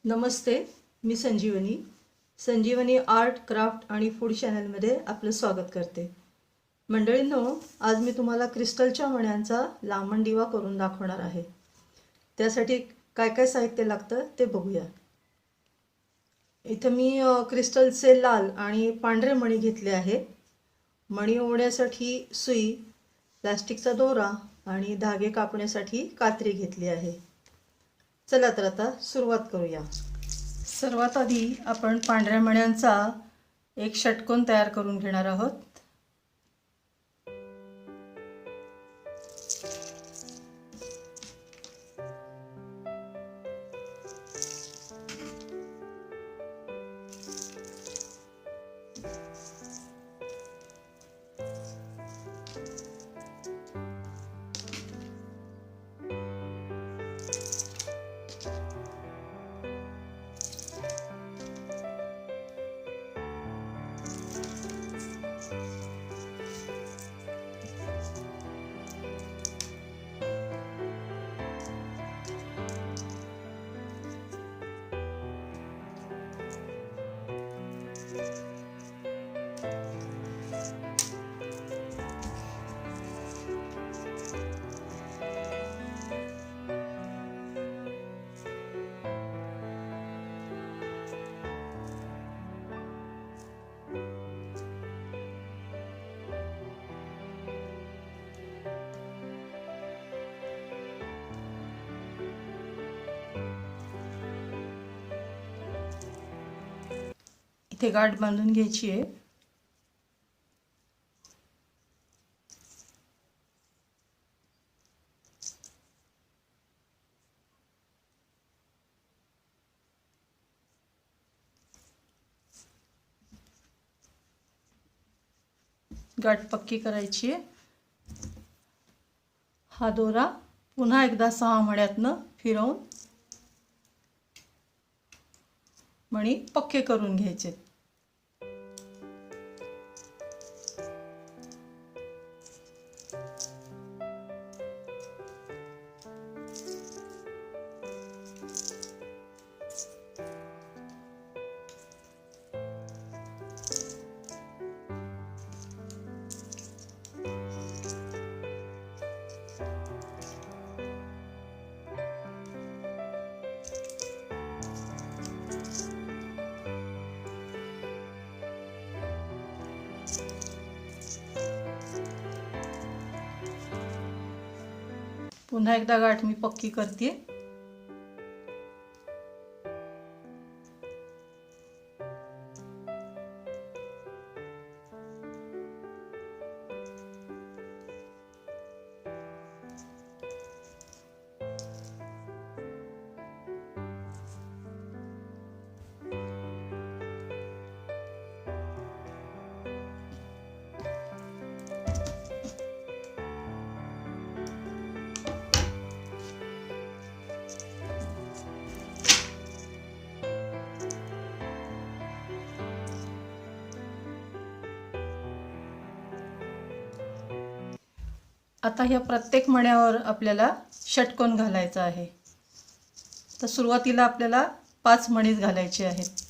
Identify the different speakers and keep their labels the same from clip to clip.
Speaker 1: नमस्ते, मी संजीवनी art craft आणि food चॅनलमध्ये आपलं स्वागत करते. मंडळींनो, आज मी तुम्हाला क्रिस्टलच्या मण्यांचा लांबण दिवा करून दाखवणार आहे. त्यासाठी काय काय साहित्य लागतं ते बघूया. इथं मी क्रिस्टलचे लाल आणि पांढरे मणी घेतले आहेत. मणी ओवण्यासाठी सुई, प्लास्टिकचा दोरा आणि धागे कापण्यासाठी कात्री घेतली आहे. चला तर आता सुरुवात करूया. सर्वात आधी आपण पांढऱ्या मण्यांचा एक षटकोन तयार करून घेणार आहोत. इथे गाठ बांधून घ्यायची आहे. गाठ पक्की करायची आहे. हा दोरा पुन्हा एकदा 6 मण्यातनं फिरवून मणी पक्के करून घ्यायचे. पुन्हा एकदा गाठ मी पक्की करते. आता ह्या प्रत्येक मण्यावर आपल्याला षटकोन घालायचा आहे. तर सुरुवातीला आपल्याला 5 मणीच घालायचे आहेत.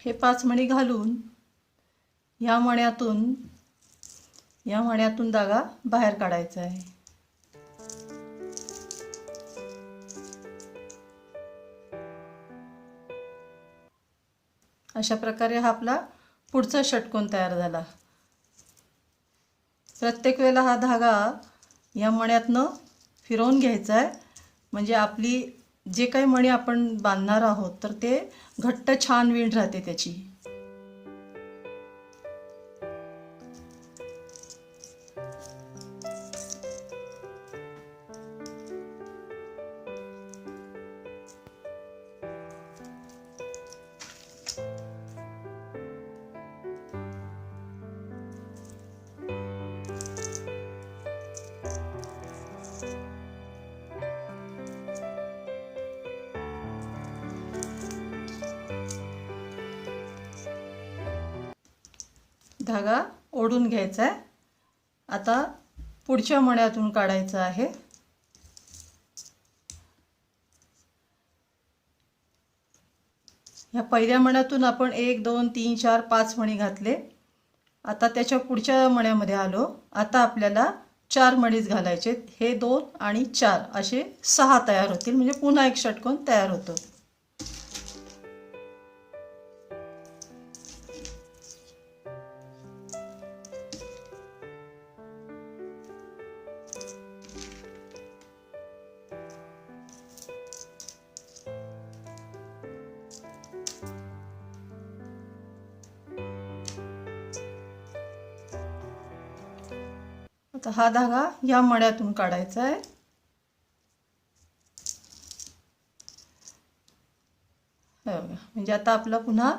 Speaker 1: हे 5 मणी घालून या मण्यातून धागा बाहेर काढायचा आहे. अशा प्रकारे हा आपला पुढचा षटकोन तयार झाला. प्रत्येक वेळेला हा धागा या मण्यातनं फिरवून घ्यायचा आहे, म्हणजे आपली जे काही मणी आपण बांधणार आहोत तर ते घट्ट छान विण राहते त्याची. धागा ओढून घ्यायचा आहे. आता पुढच्या मण्यातून काढायचं आहे. ह्या पहिल्या मण्यातून आपण 1 2 3 4 5 मणी घातले. आता त्याच्या पुढच्या मण्यामध्ये आलो. आता आपल्याला 4 मणीच घालायचे. हे 2 आणि 4 असे 6 तयार होतील, म्हणजे पुन्हा एक षटकोन तयार होतो. आता हा धागा या मण्यातून काढायचा आहे. म्हणजे आता आपला पुन्हा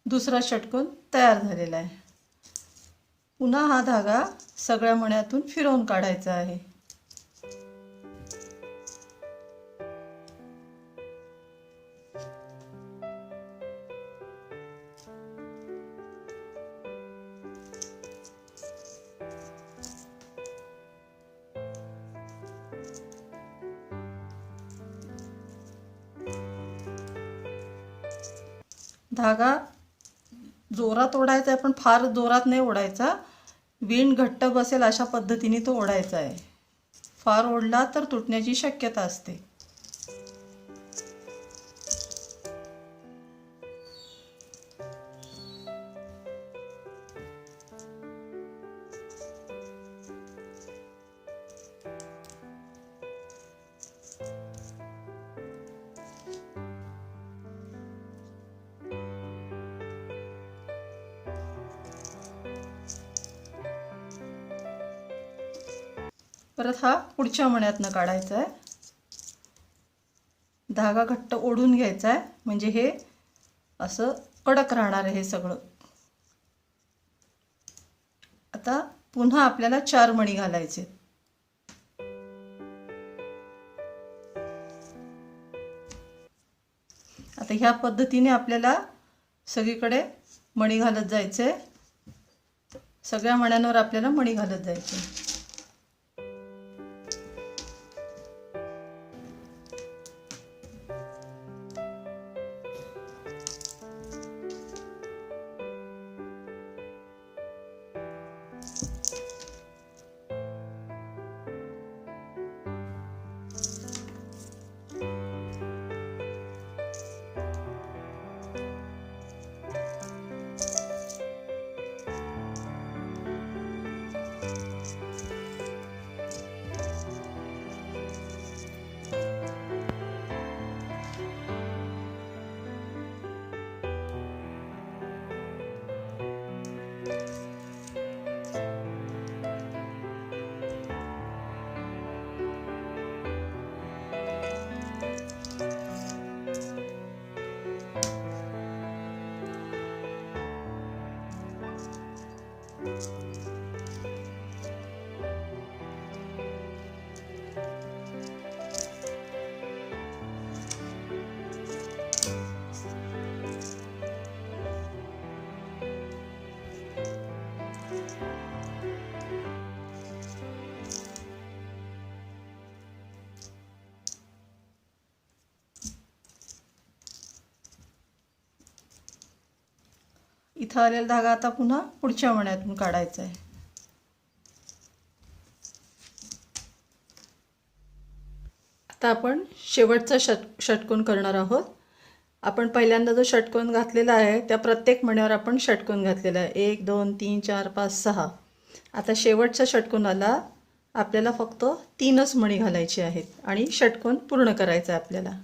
Speaker 1: दुसरा षटकोन तयार झालेला आहे. पुन्हा हा धागा सगळ्या मण्यातून फिरवून काढायचा आहे. धागा जोरात ओढायचा आहे, पण फार जोरात नाही ओढायचा. विण घट्ट बसेल अशा पद्धतीने तो ओढायचा आहे. फार ओढला तर तुटण्याची शक्यता असते. परत हा पुढच्या मण्यातनं काढायचा आहे. धागा घट्ट ओढून घ्यायचा आहे, म्हणजे हे असं कडक राहणार आहे हे सगळं. आता पुन्हा आपल्याला 4 मणी घालायचे. आता ह्या पद्धतीने आपल्याला सगळीकडे मणी घालत जायचे. सगळ्या मण्यांवर आपल्याला मणी घालत जायचे. इथं आलेला धागा आता पुन्हा पुढच्या मण्यातून काढायचा आहे. आता आपण शेवटचा षटकोन करणार आहोत. आपण पहिल्यांदा जो षटकोन घातलेला आहे त्या प्रत्येक मण्यावर आपण षटकोन घातलेला आहे. 1 2 3 4 5 6. आता शेवटच्या षटकोनाला आपल्याला फक्त 3च मणी घालायचे आहेत आणि षटकोन पूर्ण करायचा आहे आपल्याला.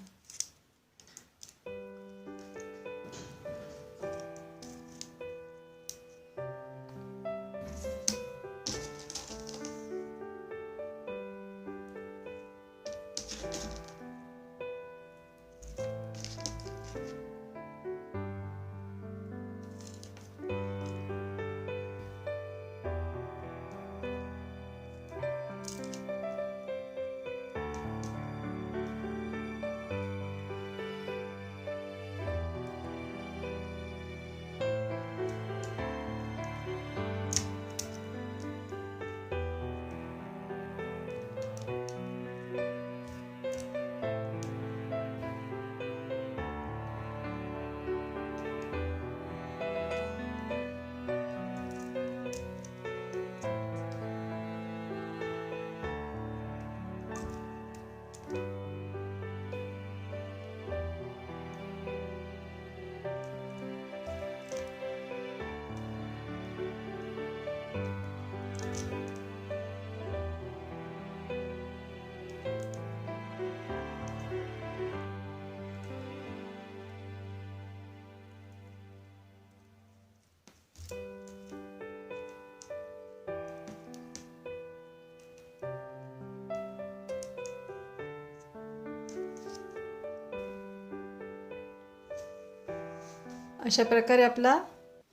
Speaker 1: अशा प्रकारे आपला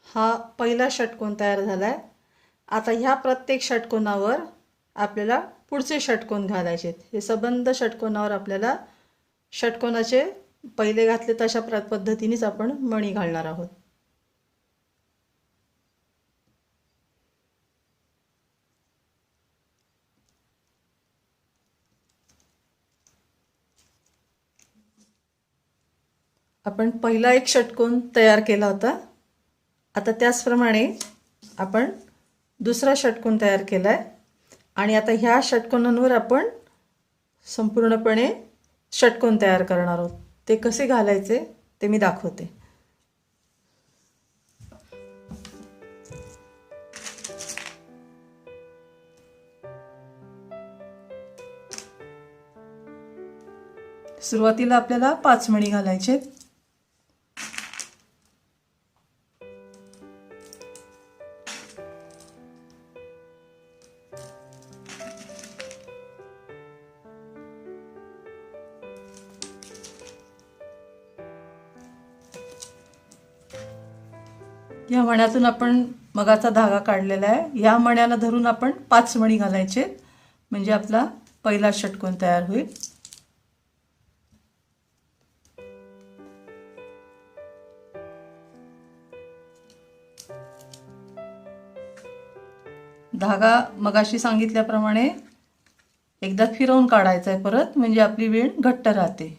Speaker 1: हा पहिला षटकोन तयार झाला आहे. आता ह्या प्रत्येक षटकोनावर आपल्याला पुढचे षटकोन घालायचे आहेत. हे संबंध षटकोनावर आपल्याला षटकोनाचे पहिले घातले तशा पद्धतीनेच आपण मणी घालणार आहोत. आपण पहिला एक षटकोन तयार केला होता. आता त्याचप्रमाणे आपण दुसरा षटकोन तयार केला आहे आणि आता ह्या षटकोनांवर आपण संपूर्णपणे षटकोन तयार करणार आहोत. ते कसे घालायचे ते मी दाखवते. सुरुवातीला आपल्याला 5 मणी घालायचे. या मण्यातून आपण मगाचा धागा काढलेला आहे. या मण्याला धरून आपण 5 मणी घालायचे म्हणजे आपला पहिला षटकोन तयार होईल. धागा मगाशी सांगितल्याप्रमाणे एकदा फिरवून काढायचा आहे परत, म्हणजे आपली विण घट्ट राहते.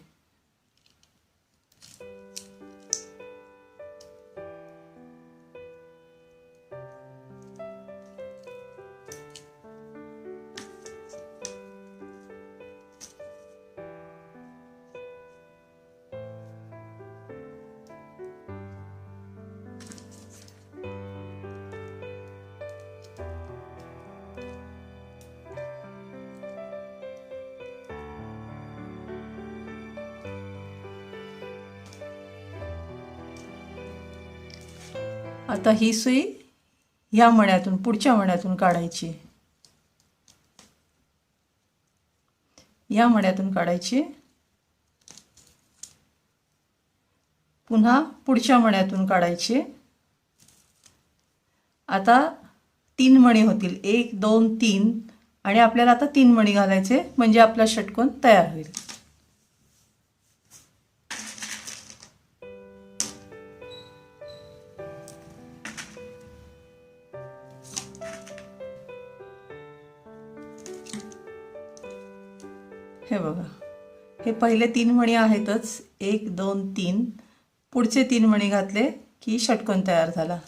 Speaker 1: आता ही सुई ह्या मण्यातून पुढच्या मण्यातून काढायची. या मण्यातून काढायची, पुन्हा पुढच्या मण्यातून काढायची. आता 3 मणी होतील, 1 2 3, आणि आपल्याला आता 3 मणी घालायचे म्हणजे आपला षटकोन तयार होईल. हे बघा, हे पहिले 3 मणी आहेतच, 1 2 3. पुढचे 3 मणी घातले की षटकोन तयार झाला.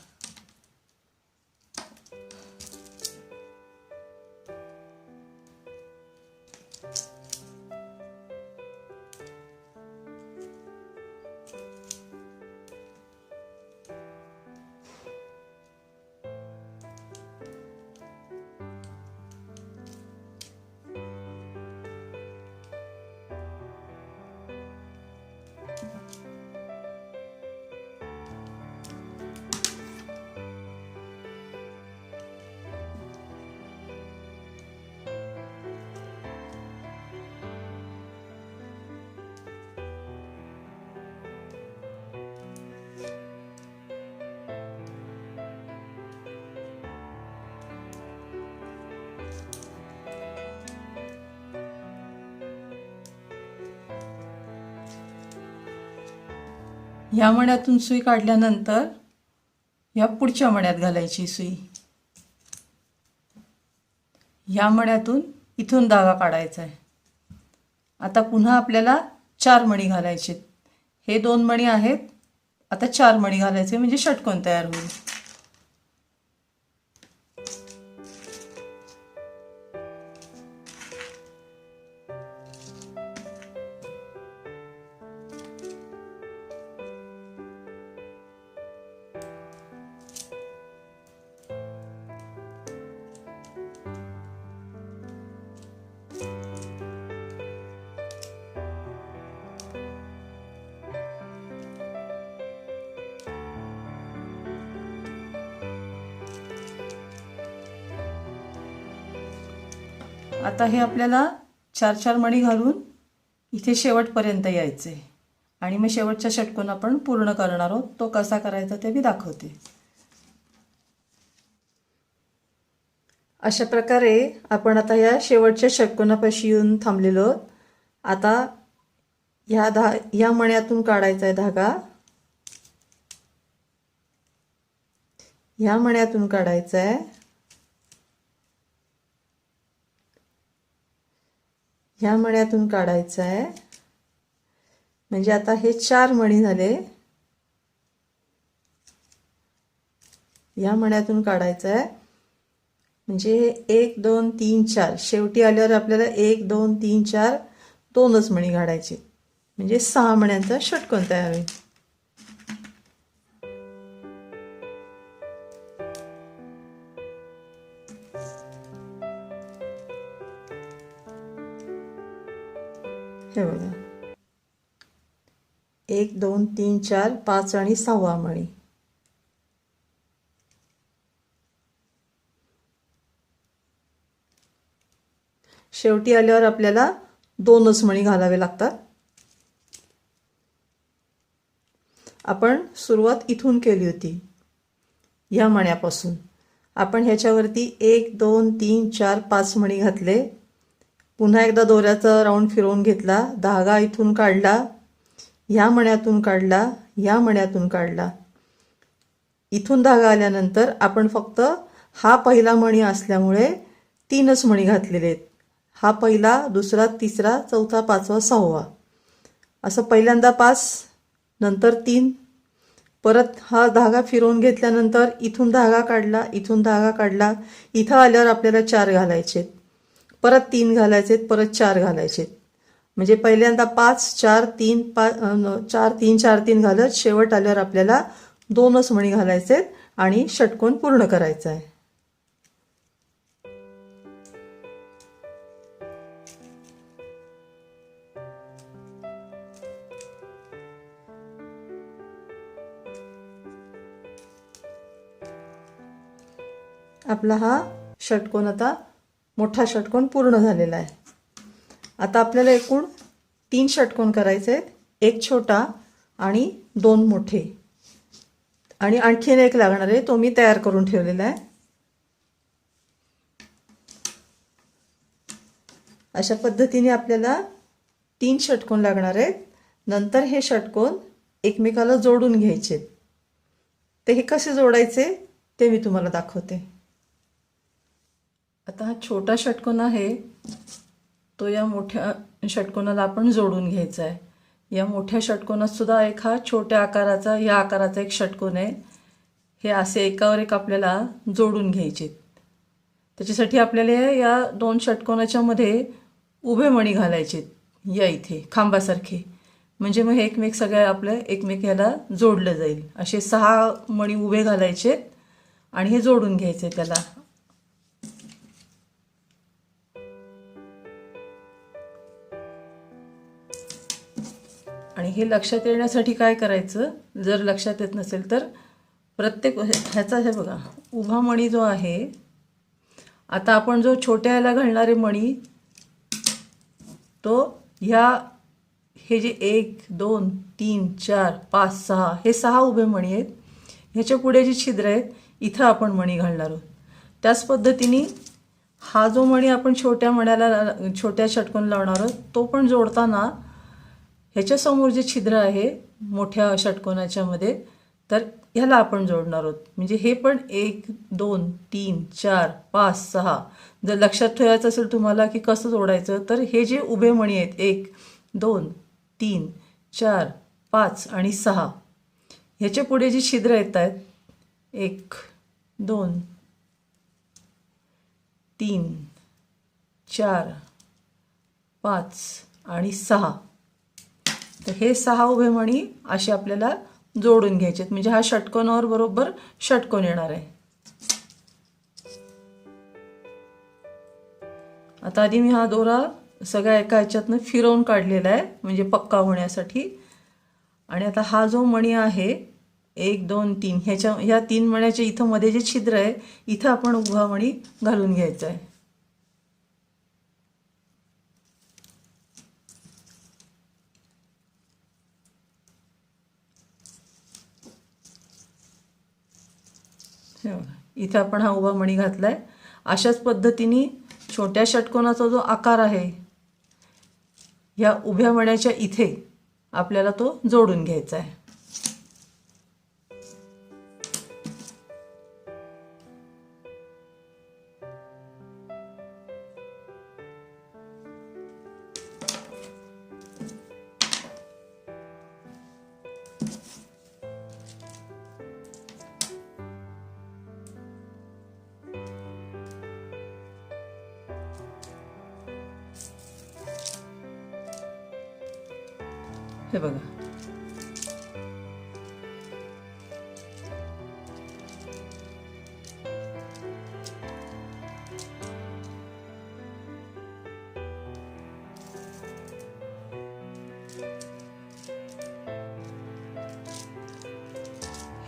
Speaker 1: ह्या मण्यातून सुई काढल्यानंतर या पुढच्या मण्यात घालायची सुई. ह्या मण्यातून इथून धागा काढायचा आहे. आता पुन्हा आपल्याला 4 मणी घालायचे. हे 2 मणी आहेत, आता 4 मणी घालायचे म्हणजे षटकोन तयार होईल. आता हे आपल्याला 4 4 मणी घालून इथे शेवटपर्यंत यायचे आणि मग शेवटचा षटकोन आपण पूर्ण करणार आहोत. तो कसा करायचा ते मी दाखवते. अशा प्रकारे आपण आता या शेवटच्या षटकोनापाशी येऊन थांबलेलो आहोत. आता या मण्यातून काढायचा आहे धागा, ह्या मण्यातून काढायचा आहे, ह्या मण्यातून काढायचा आहे. म्हणजे आता हे 4 मणी झाले. ह्या मण्यातून काढायचा आहे म्हणजे 1 2 3 4. शेवटी आल्यावर आपल्याला 1 2 3 4 दोनच मणी काढायचे म्हणजे 6 मण्यांचा षटकोन तयार होईल. हे बघा 1 2 3 4 5 आणि 6वा मणी. शेवटी आल्यावर आपल्याला दोनच मणी घालावे लागतात. आपण सुरुवात इथून केली होती, या मण्यापासून. आपण ह्याच्यावरती 1 2 3 4 5 मणी घातले. पुन्हा एकदा दोऱ्याचा राऊंड फिरवून घेतला, धागा इथून काढला, ह्या मण्यातून काढला, ह्या मण्यातून काढला. इथून धागा आल्यानंतर आपण फक्त हा पहिला मणी असल्यामुळे 3च मणी घातलेले आहेत. हा पहिला, दुसरा, तिसरा, चौथा, 5वा, 6वा. असं पहिल्यांदा 5, नंतर 3, परत हा धागा फिरवून घेतल्यानंतर इथून धागा काढला, इथून धागा काढला. इथं आल्यावर आपल्याला 4 घालायचे, परत 3 घालायचे, परत 4 घालायचे. म्हणजे पहिल्यांदा 5 4 3 5 4 3 4 3 घालत शेवट आल्यावर आपल्याला 2च मणी घालायचे आणि षटकोन पूर्ण करायचा आहे. आपला हा षटकोन आता मोठा षटकोन पूर्ण झालेला आहे. आता आपल्याला एकूण 3 षटकोन करायचे आहेत, एक छोटा आणि 2 मोठे, आणि आणखीन एक लागणार आहे, तो मी तयार करून ठेवलेला आहे. अशा पद्धतीने आपल्याला 3 षटकोन लागणार आहेत. नंतर हे षटकोन एकमेकाला जोडून घ्यायचे. ते हे कसे जोडायचे ते मी तुम्हाला दाखवते. आता हा छोटा षटकोन आहे, तो या मोठ्या षटकोनाला आपण जोडून घ्यायचा आहे. या मोठ्या षटकोनात सुद्धा एक हा छोट्या आकाराचा, या आकाराचा एक षटकोन आहे. हे असे एकावर एक आपल्याला जोडून घ्यायचे. त्याच्यासाठी आपल्याला या 2 षटकोनाच्या मध्ये उभे मणी घालायचे, या इथे खांबासारखे. म्हणजे मग हे एकमेक सगळे आपल्या एकमेकाला जोडलं जाईल. असे 6 मणी उभे घालायचे आणि हे जोडून घ्यायचे त्याला. आणि हे लक्षात येण्यासाठी काय करायचं, जर लक्षात येत नसेल तर प्रत्येक ह्याचा हे बघा उभा मणी जो आहे, आता आपण जो छोट्या ह्याला घालणारे मणी, तो हे जे 1 2 3 4 5 6 हे 6 उभे मणी आहेत. ह्याच्या पुढे जी छिद्र आहेत इथं आपण मणी घालणार आहोत. त्याच पद्धतीने हा जो मणी आपण छोट्या मण्याला, छोट्या षटकोन लावणार आहोत, तो पण जोडताना ह्याच्या समोर जे छिद्र आहे मोठ्या षटकोनाच्या मध्ये, तर ह्याला आपण जोडणार आहोत. म्हणजे हे पण 1 2 3 4 5 6. जर लक्षात ठेवायचं असेल तुम्हाला की कसं जोडायचं, तर हे जे उभे मणी आहेत 1 2 3 4 5 आणि 6, ह्याच्या पुढे जी छिद्र येत आहेत 1 2 3 4 5 आणि 6, तर हे 6 उभे मणी असे आपल्याला जोडून घ्यायचे. म्हणजे हा षटकोनावर बरोबर षटकोन येणार आहे. आता आधी मी हा दोरा सगळ्या एका ह्याच्यातनं फिरवून काढलेला आहे, म्हणजे पक्का होण्यासाठी. आणि आता हा जो मणी आहे 1 2 3, ह्या 3 मण्याच्या इथं मध्ये जे छिद्र आहे, इथं आपण उभा मणी घालून घ्यायचा आहे. हे बघा, इथे आपण हा उभा मणी घातलाय. अशाच पद्धतीने छोट्या षटकोनाचा जो आकार आहे या उभ्या मण्याच्या इथे आपल्याला तो जोडून घ्यायचा आहे. हे बघा,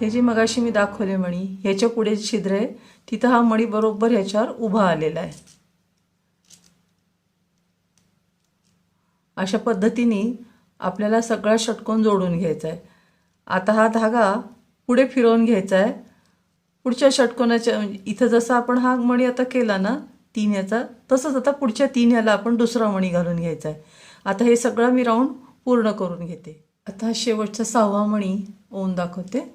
Speaker 1: हे जे मगाशी मी दाखवले मणी, ह्याच्या पुढे छिद्र आहे तिथं हा मणी बरोबर ह्याच्यावर उभा आलेला आहे. अशा पद्धतीने आपल्याला सगळा षटकोन जोडून घ्यायचा आहे. आता हा धागा पुढे फिरवून घ्यायचा आहे. पुढच्या षटकोनाच्या इथं जसं आपण हा मणी आता केला ना 3 याचा, तसंच आता पुढच्या 3 याला आपण दुसरा मणी घालून घ्यायचा आहे. आता हे सगळं मी राऊंड पूर्ण करून घेते. आता हा शेवटचा 6वा मणी ओवून दाखवते.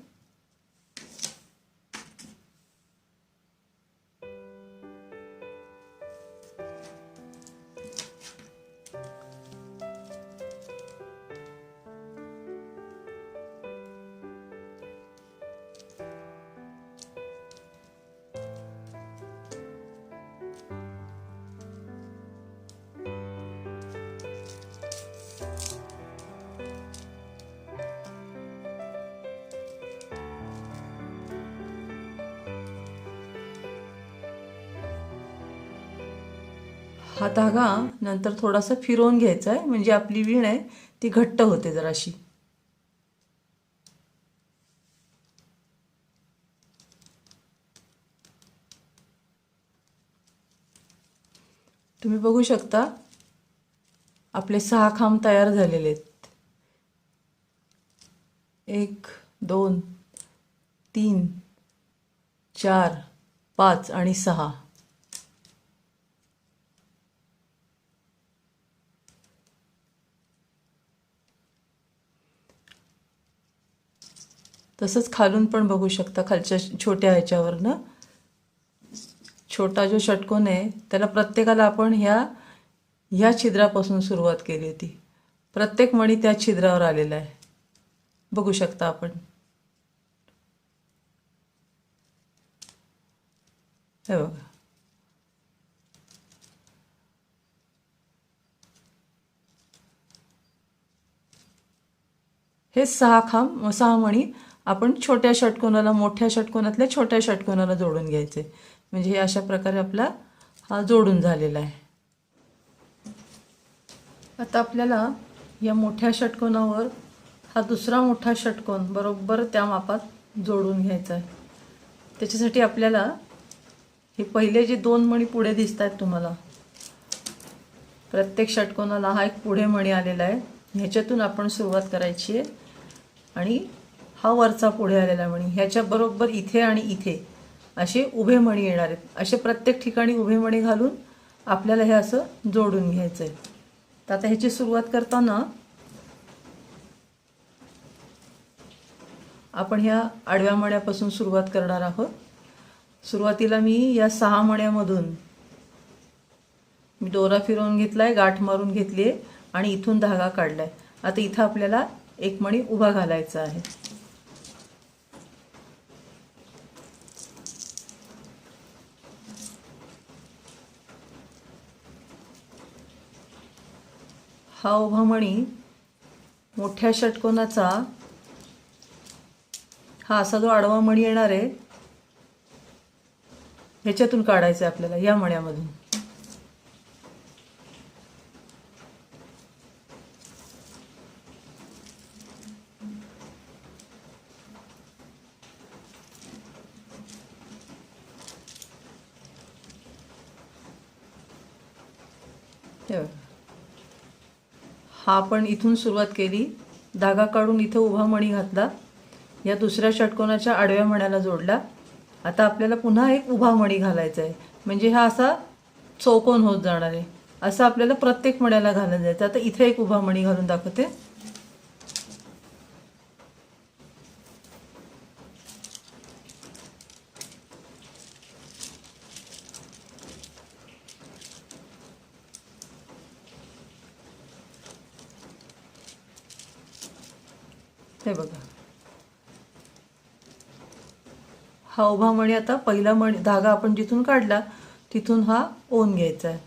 Speaker 1: हा धागा नंतर थोडासा फिरवून घ्यायचा आहे, म्हणजे आपली वीण आहे ती घट्ट होते जराशी. तुम्ही बघू शकता आपले 6 खांब तयार झालेले आहेत. 1 2 3 4 5 आणि 6. तसंच खालून पण बघू शकता, खालच्या छोट्या ह्याच्यावरनं छोटा जो षटकोन आहे त्याला प्रत्येकाला आपण ह्या छिद्रापासून सुरुवात केली होती. प्रत्येक मणी त्या छिद्रावर आलेला आहे, बघू शकता आपण. हे बघा, हे 6 मणी आपण छोट्या षटकोनाला मोठ्या षटकोनातल्या छोट्या षटकोनाला जोडून घ्यायचे. म्हणजे हे अशा प्रकारे आपला हा जोडून झालेला आहे. आता आपल्याला या मोठ्या षटकोनावर हा दुसरा मोठा षटकोन बरोबर त्या मापात जोडून घ्यायचा आहे. त्याच्यासाठी आपल्याला हे पहिले जे 2 मणी पुढे दिसत आहेत तुम्हाला, प्रत्येक षटकोनाला हा एक पुढे मणी आलेला आहे, ह्याच्यातून आपण सुरुवात करायची आहे. आणि हा वरचा पुढे आलेला मणी, ह्याच्या बरोबर इथे आणि इथे असे उभे मणी येणार आहेत. असे प्रत्येक ठिकाणी उभे मणी घालून आपल्याला हे असं जोडून घ्यायचं आहे. तर आता ह्याची सुरुवात करताना आपण ह्या आडव्या मण्यापासून सुरुवात करणार आहोत. सुरुवातीला मी या 6 मण्यामधून मी दोरा फिरवून घेतलाय, गाठ मारून घेतली आहे आणि इथून धागा काढलाय. आता इथं आपल्याला एक मणी उभा घालायचा आहे. हा उभा मणी मोठ्या षटकोनाचा हा असा जो आडवा मणी येणार आहे ह्याच्यातून काढायचा आहे आपल्याला, या मण्यामधून. हा आपण इथून सुरुवात केली, धागा काढून इथं उभा मणी घातला, या दुसऱ्या षटकोनाच्या आडव्या मण्याला जोडला आता आपल्याला पुन्हा एक उभा मणी घालायचा आहे, म्हणजे हा असा चौकोन होत जाणार आहे. असं आपल्याला प्रत्येक मण्याला घालून जायचं. आता इथे एक उभा मणी घालून दाखवते. हे बघा, हा उभा मणी. आता पहिला मणी धागा आपण जिथून काढला तिथून हा ओन घ्यायचा आहे.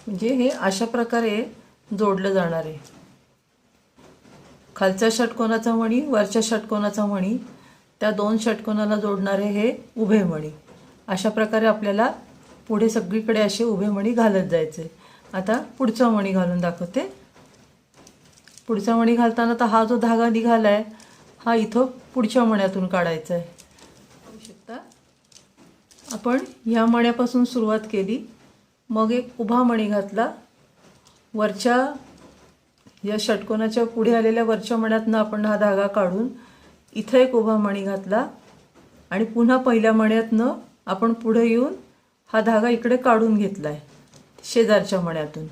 Speaker 1: म्हणजे हे अशा प्रकारे जोडलं जाणार आहे. खालच्या षटकोनाचा मणी, वरच्या षटकोनाचा मणी, त्या दोन षटकोनाला जोडणारे हे उभे मणी. अशा प्रकारे आपल्याला पुढे सगळीकडे असे उभे मणी घालत जायचे. आता पुढचा मणी घालून दाखवते. पुढचा मणी घालताना तर हा जो धागा निघाला आहे हा इथं पुढच्या मण्यातून काढायचा आहे. पाहू शकता, आपण ह्या मण्यापासून सुरुवात केली, मग एक उभा मणी घातला. वरच्या या षटकोनाच्या पुढे आलेल्या वरच्या मण्यातनं आपण हा धागा काढून इथं एक उभा मणी घातला आणि पुन्हा पहिल्या मण्यातनं आपण पुढे येऊन हा धागा इकडे काढून घेतला आहे शेजारच्या मण्यातून.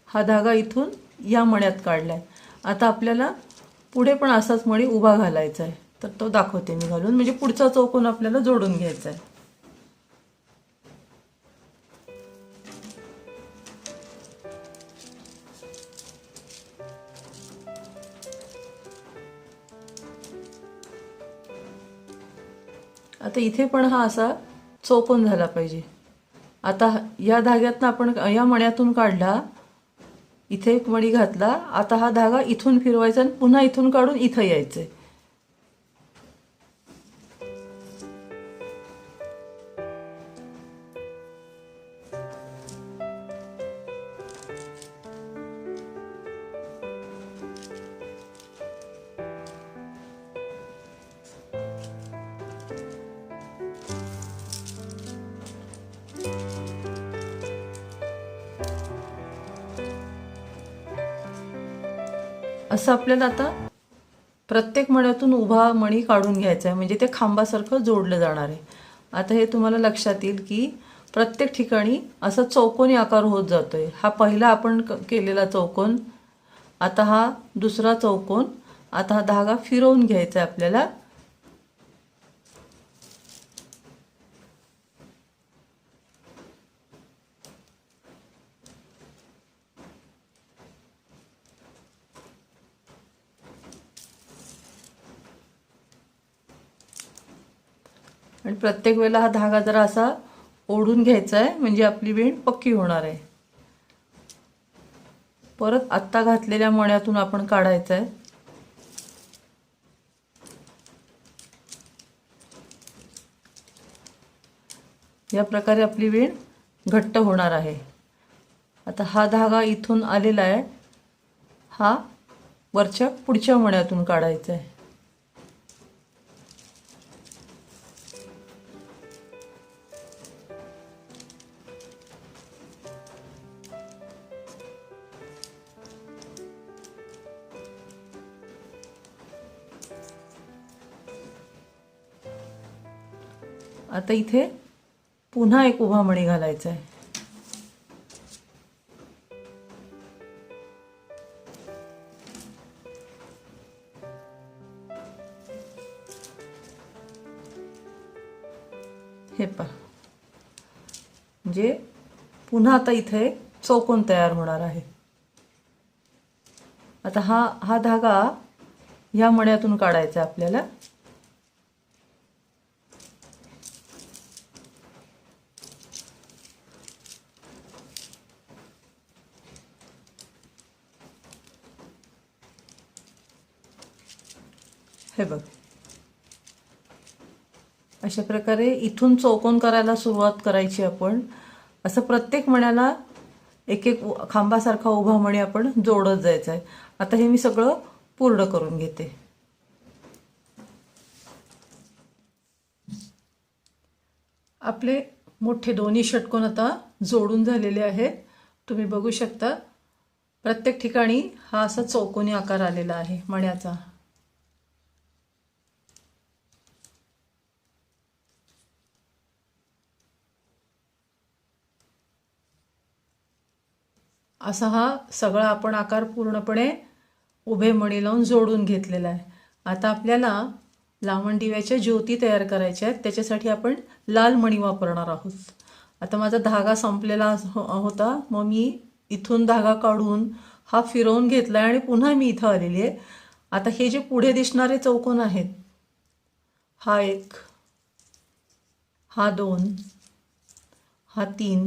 Speaker 1: हा धागा इथून या मण्यात काढलाय. आता आपल्याला पुढे पण असाच मणी उभा घालायचा आहे, तर तो दाखवते मी घालून, म्हणजे पुढचा चौकोन आपल्याला जोडून घ्यायचा आहे. आता इथे पण हा असा चौकोन झाला पाहिजे. आता या धाग्यातनं आपण या मण्यातून काढला, इथे एक मणी घातला. आता हा धागा इथून फिरवायचा आणि पुन्हा इथून काढून इथं यायचं. असं आपल्याला आता प्रत्येक मण्यातून उभा मणी काढून घ्यायचा आहे, म्हणजे ते खांबासारखं जोडलं जाणार आहे. आता हे तुम्हाला लक्षात येईल की प्रत्येक ठिकाणी असा चौकोनी आकार होत जातोय. हा पहिला आपण केलेला चौकोन, आता हा दुसरा चौकोन. आता हा धागा फिरवून घ्यायचा आहे आपल्याला. आणि प्रत्येक वेळेला हा धागा जरा असा ओढून घ्यायचा आहे, म्हणजे आपली विण पक्की होणार आहे. परत आत्ता घातलेल्या मण्यातून आपण काढायचा आहे. या प्रकारे आपली विण घट्ट होणार आहे. आता हा धागा इथून आलेला आहे, हा वरच्या पुढच्या मण्यातून काढायचा आहे. आता इथे पुन्हा एक उभा मणी घालायचा आहे. हे पहा, म्हणजे पुन्हा आता इथे चौकोन तयार होणार आहे. आता हा धागा या मण्यातून काढायचा आपल्याला. हे बघ, अशा प्रकारे इथून चौकोन करायला सुरुवात करायची आपण. असं प्रत्येक मण्याला एक एक खांबासारखा उभा मणी आपण जोडत जायचं आहे. आता हे मी सगळं पूर्ण करून घेते. आपले मोठे दोन्ही षटकोन आता जोडून झालेले आहेत. तुम्ही बघू शकता प्रत्येक ठिकाणी हा असा चौकोनी आकार आलेला आहे मण्याचा. असा हा सगळा आपण आकार पूर्णपणे उभे मणी लावून जोडून घेतलेला आहे. आता आपल्याला लावण दिव्याच्या ज्योती तयार करायच्या आहेत. त्याच्यासाठी आपण लाल मणी वापरणार आहोत. आता माझा धागा संपलेला होता, मग मी इथून धागा काढून हा फिरवून घेतला आणि पुन्हा मी इथं आलेली आहे. आता हे जे पुढे दिसणारे चौकोन आहेत, हा 1, हा 2, हा 3,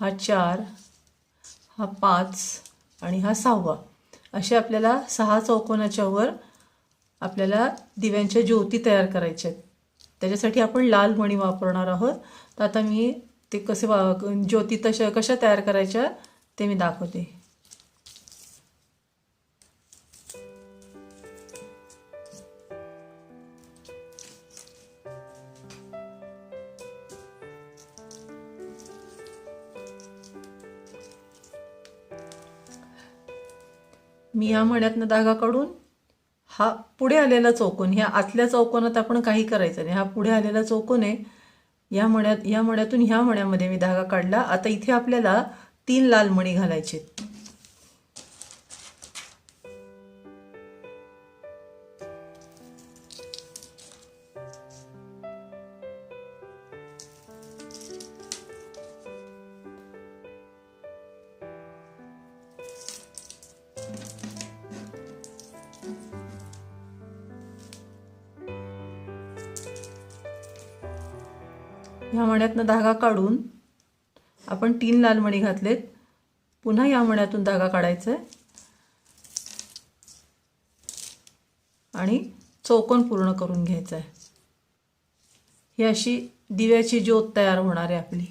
Speaker 1: हा 4, हा 5 आणि हा 6वा, असे आपल्याला 6 चौकोनाच्या वर आपल्याला दिव्यांच्या ज्योती तयार करायच्या आहेत. त्याच्यासाठी आपण लाल मणी वापरणार आहोत. तर आता मी ते ज्योती कशा तयार करायच्या ते मी दाखवते. मी या मण्यातनं धागा काढून हा पुढे आलेला चौकोन, ह्या आतल्या चौकोनात आपण काही करायचं नाही. हा पुढे आलेला चौकोन आहे. या मण्यातून ह्या मण्यामध्ये मी धागा काढला. आता इथे आपल्याला 3 लाल मणी घालायचे. ह्या मण्यातनं धागा काढून आपण 3 लाल मणी घातलेत. पुन्हा या मण्यातून धागा काढायचा आहे आणि चौकोन पूर्ण करून घ्यायचा आहे. ही अशी दिव्याची ज्योत तयार होणार आहे आपली.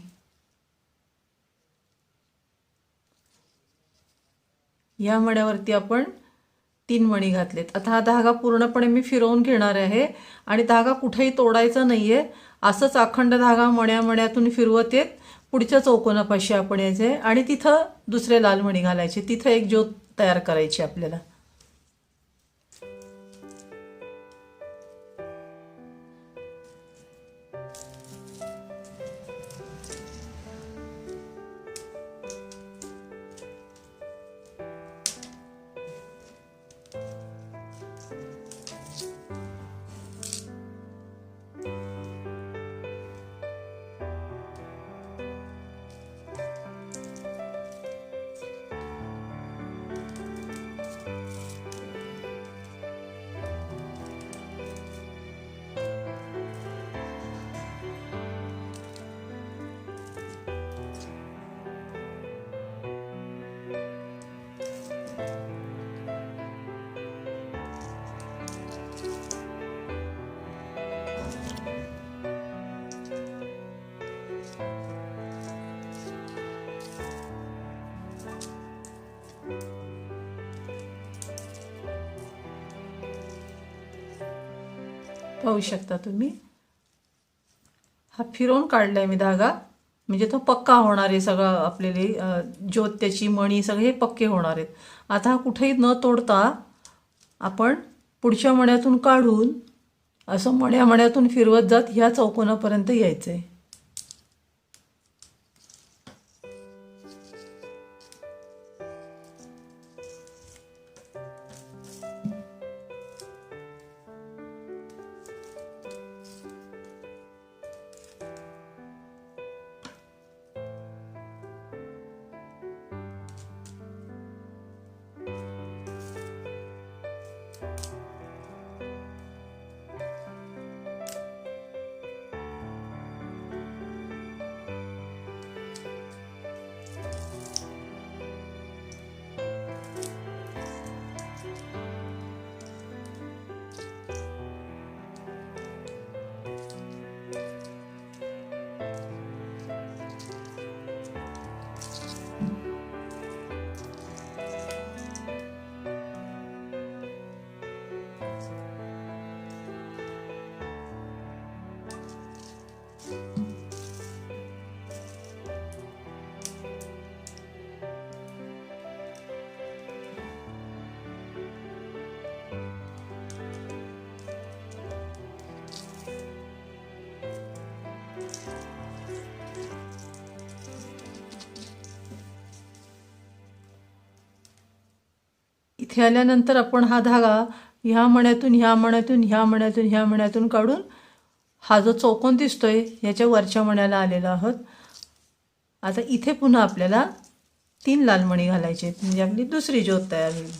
Speaker 1: या मण्यावरती आपण 3 मणी घातलेत. आता हा धागा पूर्णपणे मी फिरवून घेणार आहे आणि धागा कुठेही तोडायचा नाहीये. असंच अखंड धागा मण्यातून फिरवत येत पुढच्या चौकोनापाशी आपण यायचे आणि तिथं दुसरे लाल मणी घालायचे. तिथं एक ज्योत तयार करायची आपल्याला. पाहू शकता तुम्ही, हा फिरवून काढलाय मी धागा, म्हणजे तो पक्का होणार आहे. सगळं आपल्याला ज्योत त्याची मणी सगळे हे पक्के होणार आहेत. आता हा कुठेही न तोडता आपण पुढच्या मण्यातून काढून असं मण्यातून फिरवत जात ह्या चौकोनापर्यंत यायचंय. इथे आल्यानंतर आपण हा धागा ह्या मण्यातून ह्या मण्यातून ह्या मण्यातून ह्या मण्यातून काढून हा जो चौकोन दिसतोय ह्याच्या वरच्या मण्याला आलेलो आहोत. आता इथे पुन्हा आपल्याला 3 लाल मणी घालायचे आहेत, म्हणजे आपली दुसरी ज्योत तयार होईल.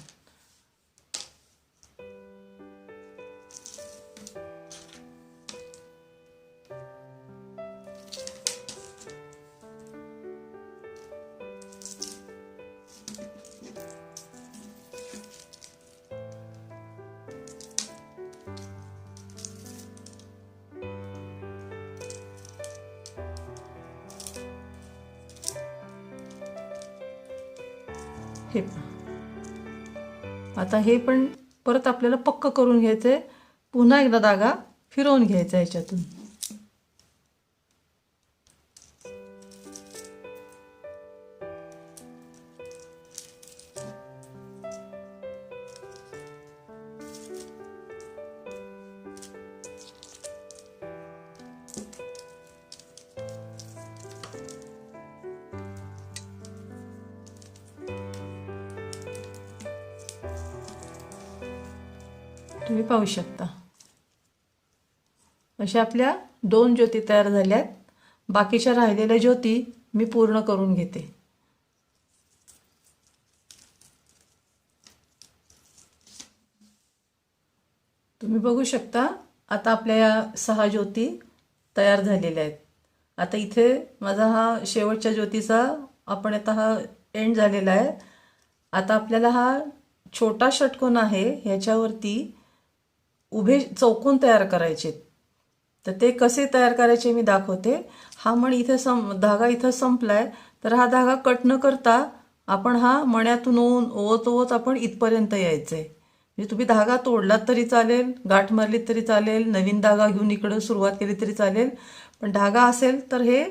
Speaker 1: हे आता हे पण परत आपल्याला पक्क करून घ्यायचंय. पुन्हा एकदा धागा फिरवून घ्यायचा ह्याच्यातून. तुम्ही पाहू शकता अशा आपल्या 2 ज्योती तयार झाल्यात. बाकीच्या राहिलेल्या ज्योती मी पूर्ण करून घेते. तुम्ही बघू शकता आता आपल्या या 6 ज्योती तयार झालेल्या आहेत. आता इथे माझा हा शेवटच्या ज्योतीचा आपण आता हा एंड झालेला आहे. आता आपल्याला हा छोटा षटकोन आहे ह्याच्यावरती उभे चौकोन तयार करायचे. तर ते कसे तयार करायचे मी दाखवते. हा मण इथे धागा इथं संपलाय, तर हा धागा कट न करता आपण हा मण्यातून ओवत ओवत आपण इथपर्यंत यायचंय. म्हणजे तुम्ही धागा तोडलात तरी चालेल, गाठ मारलीत तरी चालेल, नवीन धागा घेऊन इकडं सुरुवात केली तरी चालेल, पण धागा असेल तर हे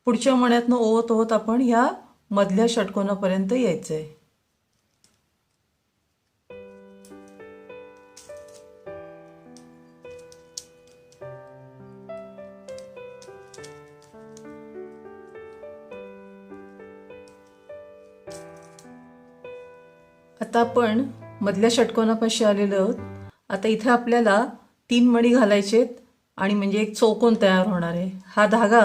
Speaker 1: पुढच्या मण्यातनं ओवत ओवत आपण ह्या मधल्या षटकोनापर्यंत यायचंय. आता आपण मधल्या षटकोनापाशी आलेलो आहोत. आता इथे आपल्याला 3 मणी घालायचेत आणि म्हणजे एक चौकोन तयार होणार आहे. हा धागा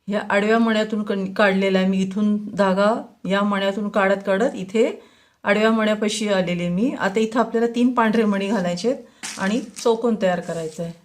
Speaker 1: ह्या आडव्या मण्यातून काढलेला आहे मी. इथून धागा या मण्यातून काढत काढत इथे आडव्या मण्यापाशी आलेले मी. आता इथं आपल्याला 3 पांढरे मणी घालायचेत आणि चौकोन तयार करायचा आहे.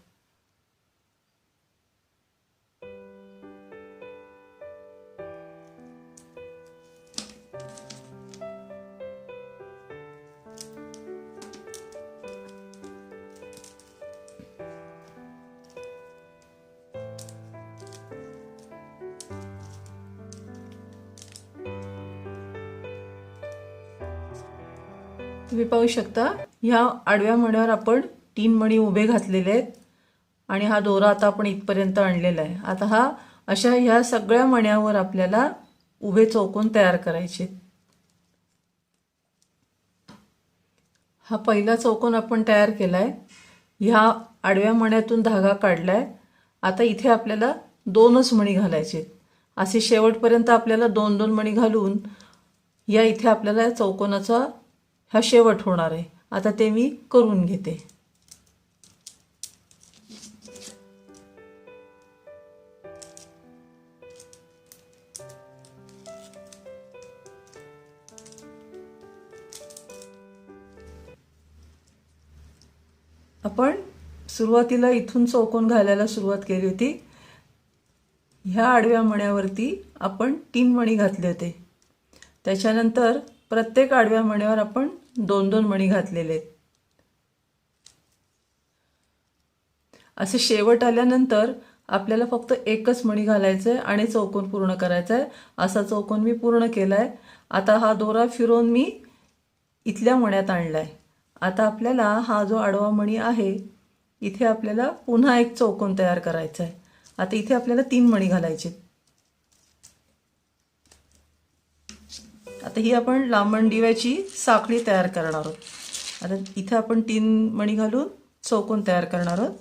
Speaker 1: तुम्ही पाहू शकता ह्या आडव्या मण्यावर आपण 3 मणी उभे घातलेले आहेत आणि हा दोरा आता आपण इथपर्यंत आणलेला आहे. आता हा अशा ह्या सगळ्या मण्यावर आपल्याला उभे चौकोन तयार करायचे. हा पहिला चौकोन आपण तयार केलाय. ह्या आडव्या मण्यातून धागा काढलाय. आता इथे आपल्याला 2च मणी घालायचे. असे शेवटपर्यंत आपल्याला 2-2 मणी घालून या इथे आपल्याला चौकोनाचा हा शेवट होणार आहे. आता ते मी करून घेते. आपण सुरुवातीला इथून चौकोन घालायला सुरुवात केली होती. ह्या आडव्या मण्यावरती आपण 3 मणी घातले होते. त्याच्यानंतर प्रत्येक आडव्या मण्यावर आपण 2-2 मणी घातलेले आहेत. असे शेवट आल्यानंतर आपल्याला फक्त एकच मणी घालायचं आहे आणि चौकोन पूर्ण करायचा आहे. असा चौकोन मी पूर्ण केलाय. आता हा दोरा फिरवून मी इथल्या मण्यात आणलाय. आता आपल्याला हा जो आडवा मणी आहे इथे आपल्याला पुन्हा एक चौकोन तयार करायचा आहे. आता इथे आपल्याला 3 मणी घालायचे. आता ही आपण लांबण दिव्याची साखळी तयार करणार आहोत. आता इथे आपण 3 मणी घालून चौकोन तयार करणार आहोत.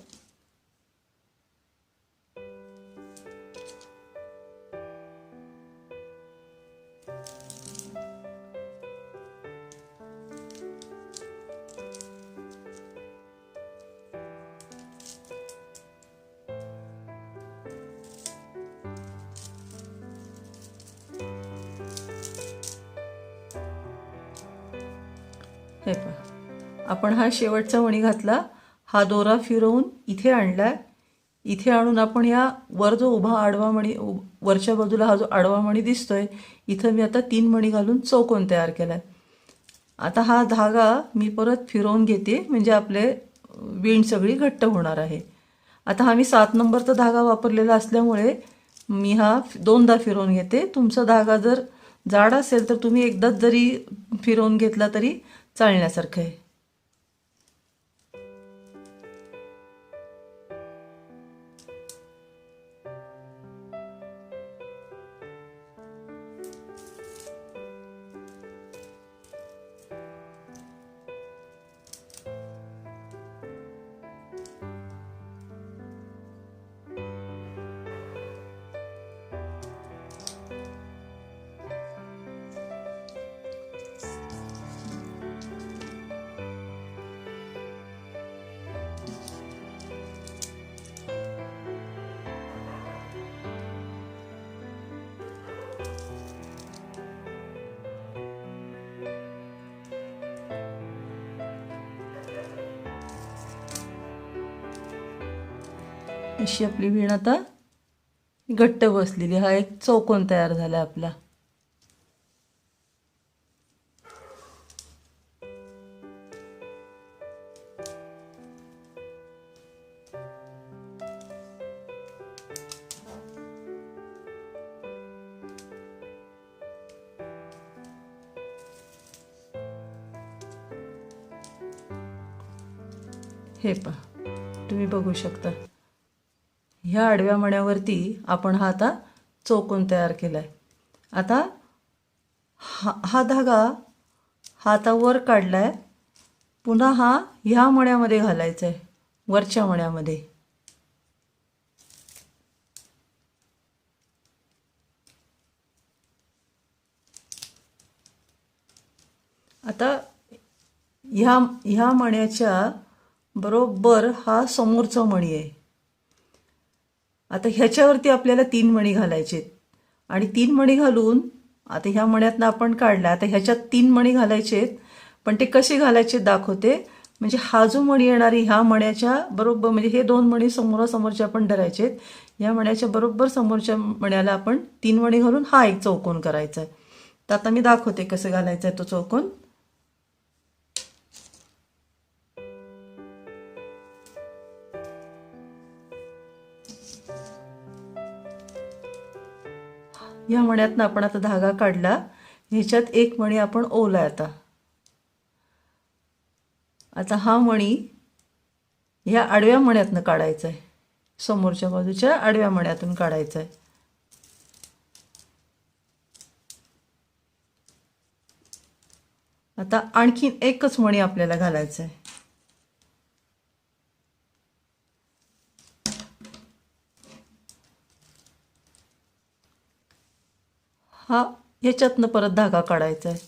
Speaker 1: हे पहा, आपण हा शेवटचा मणी घातला, हा दोरा फिरवून इथे आणला. इथे आणून आपण या वर जो उभा आडवा मणी, वरच्या बाजूला हा जो आडवा मणी दिसतोय, इथं मी आता 3 मणी घालून चौकोन तयार केलाय. आता हा धागा मी परत फिरवून घेते, म्हणजे आपले विण सगळी घट्ट होणार आहे. आता हा मी 7 नंबरचा धागा वापरलेला असल्यामुळे मी हा 2दा फिरवून घेते. तुमचा धागा जर जाड असेल तर तुम्ही एकदाच जरी फिरवून घेतला तरी चालण्यासारखं आहे. अशी आपली वीण आता घट्ट बसलेली, हा एक चौकोन तयार झाला आपला. हे पहा, तुम्ही बघू शकता ह्या आडव्या मण्यावरती आपण हा आता चौकोन तयार केला आहे. आता हा धागा हा आता वर काढला आहे, पुन्हा हा ह्या मण्यामध्ये घालायचा आहे, वरच्या मण्यामध्ये. आता ह्या मण्याच्या बरोबर हा समोरचा मणी आहे. आता ह्याच्यावरती आपल्याला 3 मणी घालायचे आणि 3 मणी घालून आता ह्या मण्यातनं आपण काढला. आता ह्याच्यात 3 मणी घालायचे, पण ते कसे घालायचे दाखवते. म्हणजे हा जो मणी येणारी ह्या मण्याच्या बरोबर, म्हणजे हे 2 मणी समोरासमोरचे आपण धरायचे. या मण्याच्या बरोबर समोरच्या मण्याला आपण 3 मणी घालून हा एक चौकोन करायचा आहे. तर आता मी दाखवते कसं घालायचा आहे तो चौकोन. या मण्यातनं आपण आता धागा काढला, ह्याच्यात 1 मणी आपण ओवलाय. आता हा मणी ह्या आडव्या मण्यातनं काढायचा आहे, समोरच्या बाजूच्या आडव्या मण्यातून काढायचा आहे. आता आणखीन एकच मणी आपल्याला घालायचा आहे. हा ह्याच्यातनं परत धागा काढायचा आहे.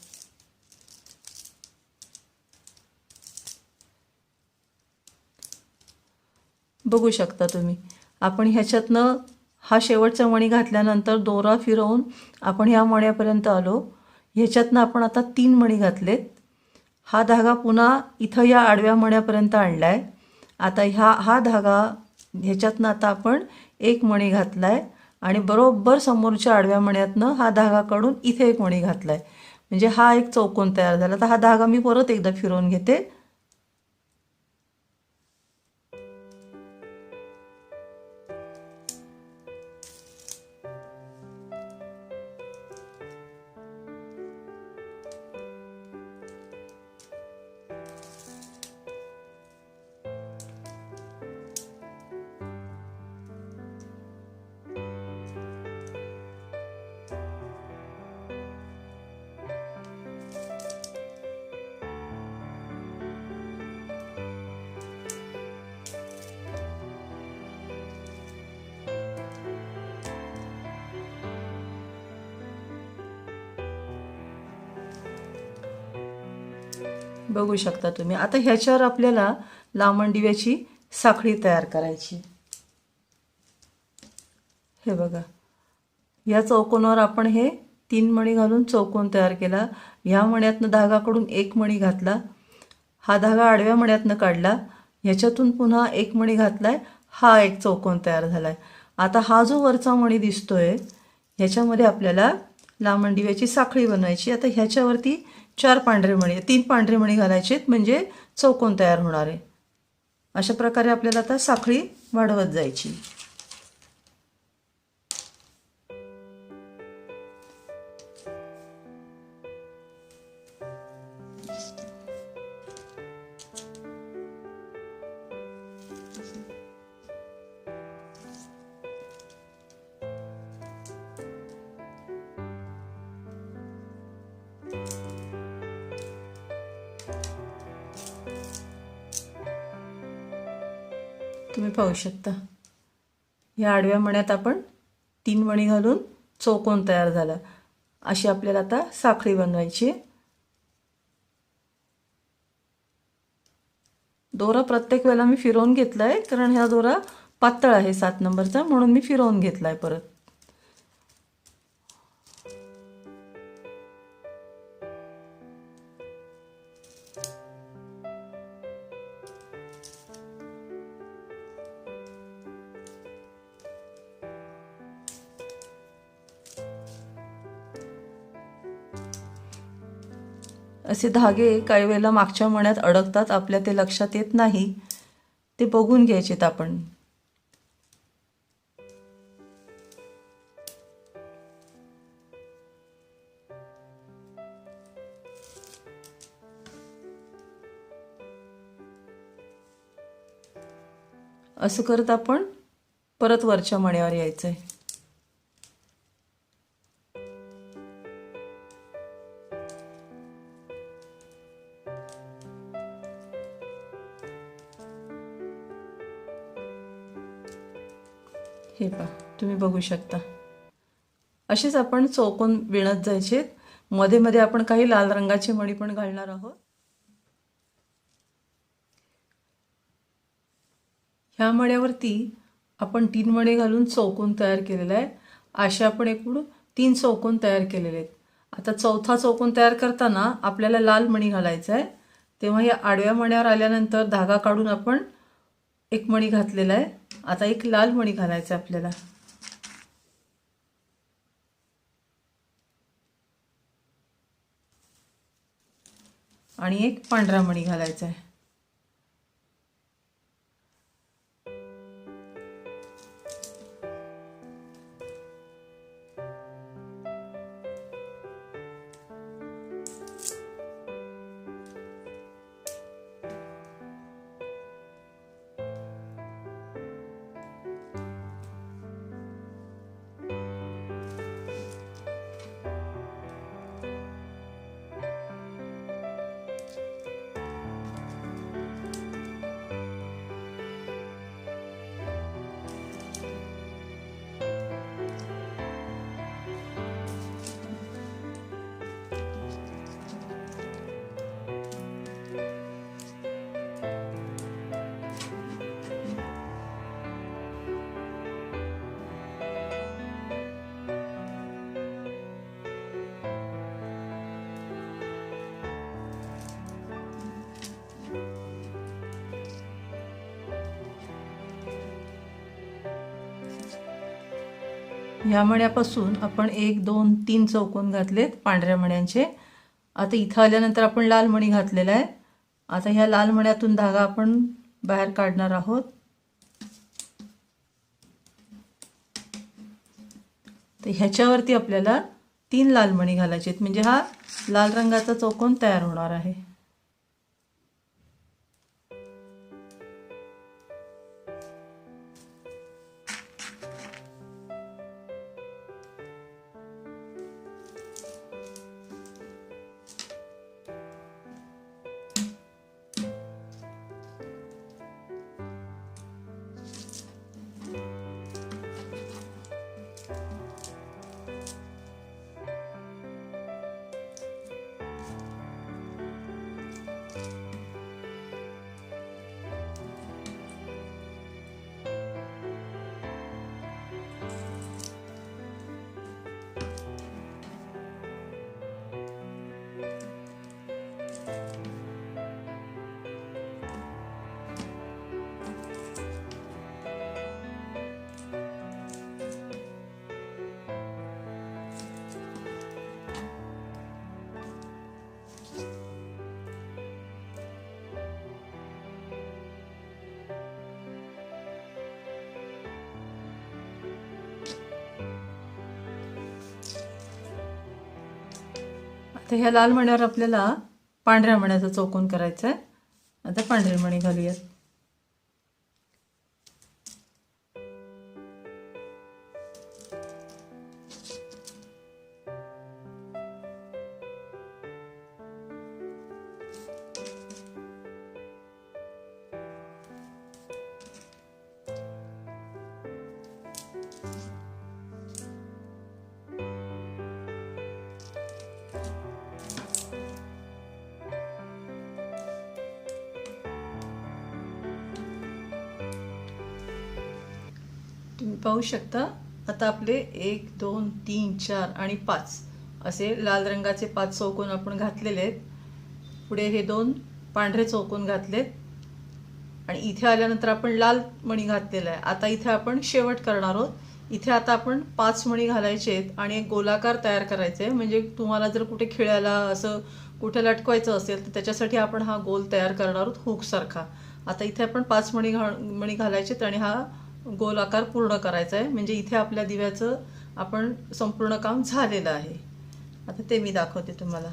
Speaker 1: बघू शकता तुम्ही, आपण ह्याच्यातनं हा शेवटचा मणी घातल्यानंतर दोरा फिरवून आपण ह्या मण्यापर्यंत आलो. ह्याच्यातनं आपण आता 3 मणी घातलेत. हा धागा पुन्हा इथं या आडव्या मण्यापर्यंत आणलाय. आता हा धागा ह्याच्यातनं आता आपण 1 मणी घातलाय आणि बरोबर समोरच्या आडव्या मण्यातनं हा धागा काढून इथे 1 मणी घातलाय, म्हणजे हा एक चौकोन तयार झाला. तर हा धागा मी परत एकदा फिरवून घेते. बघू शकता तुम्ही. आता ह्याच्यावर आपल्याला लांबण दिव्याची साखळी तयार करायची. हे बघा, या चौकोनावर आपण हे 3 मणी घालून चौकोन तयार केला. ह्या मण्यातनं धागा काढून 1 मणी घातला. हा धागा आडव्या मण्यातनं काढला, ह्याच्यातून पुन्हा एक मणी घातलाय, हा एक चौकोन तयार झालाय. आता हा जो वरचा मणी दिसतोय ह्याच्यामध्ये आपल्याला लांबण दिव्याची साखळी बनवायची. आता ह्याच्यावरती 4 पांढरे मणी 3 पांढरे मणी घालायचे आहेत, म्हणजे चौकोन तयार होणार आहे. अशा प्रकारे आपल्याला आता साखळी वाढवत जायची. तुम्ही पाहू शकता या आडव्या मण्यात आपण 3 मणी घालून चौकोन तयार झाला. अशी आपल्याला आता साखळी बनवायची. दोरा प्रत्येक वेळेला मी फिरवून घेतलाय, कारण हा दोरा पातळ आहे 7 नंबरचा, म्हणून मी फिरवून घेतलाय परत. असे धागे काही वेळेला मागच्या मण्यात अडकतात, आपल्या ते लक्षात येत नाही, ते बघून घ्यायचेत आपण. असं करत आपण परत वरच्या मण्यावर यायचंय. हे पहा, तुम्ही बघू शकता. असेच आपण चौकोन विणत जायचे. मध्ये मध्ये आपण काही लाल रंगाचे मणी पण घालणार आहोत. ह्या मण्यावरती आपण 3 मणी घालून चौकोन तयार केलेला आहे. असे आपण एकूण 3 चौकोन तयार केलेले आहेत. आता चौथा चौकोन तयार करताना आपल्याला लाल मणी घालायचा आहे. तेव्हा या आडव्या मण्यावर आल्यानंतर धागा काढून आपण एक मणी घातलेला आहे. आता एक लाल मणी घालायचा आपल्याला. आणि एक पांढरा मणी घालायचा आहे. ह्या मण्यापासून आपण 1 2 3 चौकोन घातलेत पांढऱ्या मण्यांचे. आता इथं आल्यानंतर आपण लाल मणी घातलेला आहे. आता ह्या लाल मण्यातून धागा आपण बाहेर काढणार आहोत. तर ह्याच्यावरती आपल्याला 3 लाल मणी घालायचे आहेत, म्हणजे हा लाल रंगाचा चौकोन तयार होणार आहे. तर ह्या लाल मण्यावर आपल्याला पांढऱ्या मण्याचा चौकोन करायचा आहे. आता पांढरे मणी घालूयात. तुम्ही पाहू शकता आता आपले 1 2 3 4 आणि 5 असे लाल रंगाचे 5 चौकोन आपण घातलेले आहेत. पुढे हे 2 पांढरे चौकोन घातलेत आणि इथे आल्यानंतर आपण लाल मणी घातलेला आहे. आता इथे आपण शेवट करणार आहोत. इथे आता आपण 5 मणी घालायचे आहेत आणि एक गोलाकार तयार करायचे आहे. म्हणजे तुम्हाला जर कुठे खिळ्याला असं कुठे लटकवायचं असेल तर त्याच्यासाठी आपण हा गोल तयार करणार आहोत हुकसारखा. आता इथे आपण 5 मणी घालायचे आहेत आणि हा गोल आकार पूर्ण करायचा आहे. म्हणजे इथे आपल्या दिव्याचं आपण संपूर्ण काम झालेलं आहे. आता ते मी दाखवते तुम्हाला.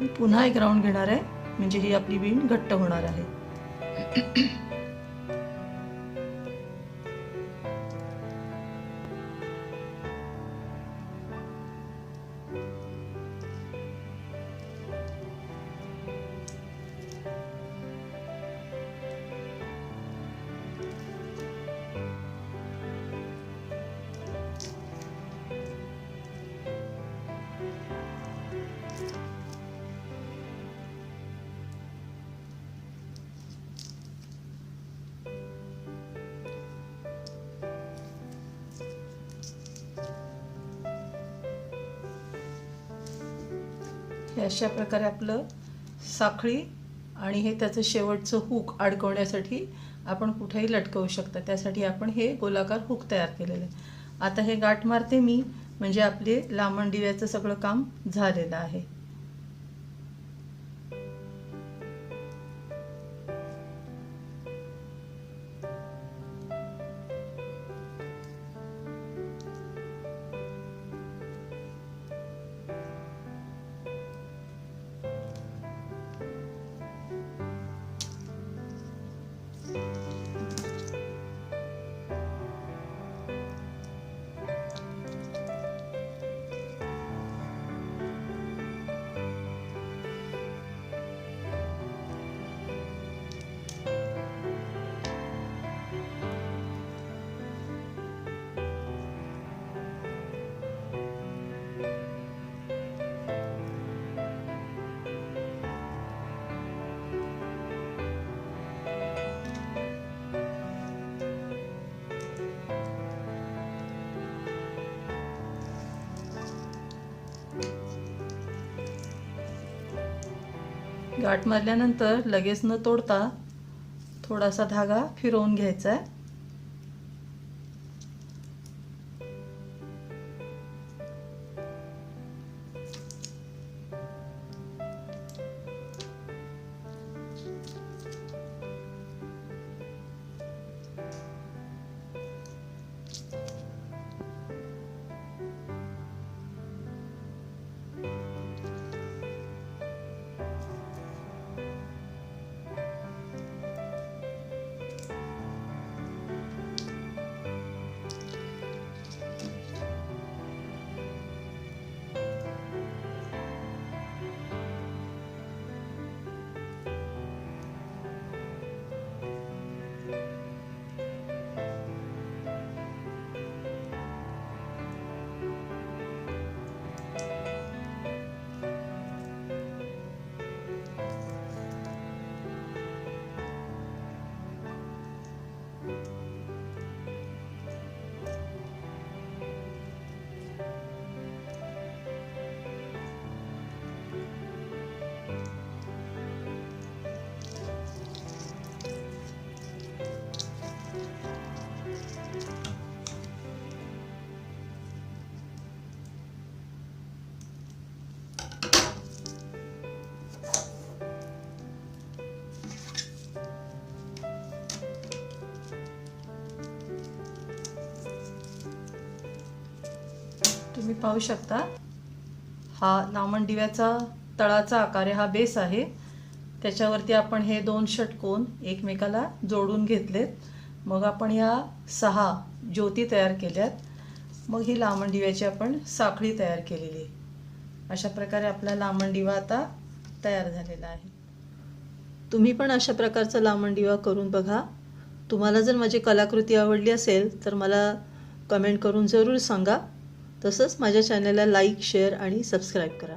Speaker 1: मी पुन्हा एक राऊंड घेणार आहे म्हणजे ही आपली बीन घट्ट होणार आहे. हे अशा प्रकारे आपलं साखळी आणि हे त्याचं शेवटचं हुक अडकवण्यासाठी आपण कुठेही लटकवू शकता. त्यासाठी आपण हे गोलाकार हुक तयार केलेलं आहे. आता हे गाठ मारते मी म्हणजे आपले लांबण दिव्याचं सगळं काम झालेलं आहे. गाठ मारल्यानंतर लगेच न तोडता थोडासा धागा फिरवून घ्यायचा आहे. तुम्ही पाहू शकता हा लांबण दिव्याचा तळाचा आकार आहे, हा बेस आहे. त्याच्यावरती आपण हे 2 षटकोन एकमेकाला जोडून घेतलेत. मग आपण या 6 ज्योती तयार केल्यात. मग ही लांबण दिव्याची आपण साखळी तयार केलेली. अशा प्रकारे आपला लांबण दिवा आता तयार झालेला आहे. तुम्ही पण अशा प्रकारचा लांबण दिवा करून बघा. तुम्हाला जर माझी कलाकृती आवडली असेल तर मला कमेंट करून जरूर सांगा. तसंच माझ्या चॅनलला लाईक, शेअर आणि सबस्क्राईब करा.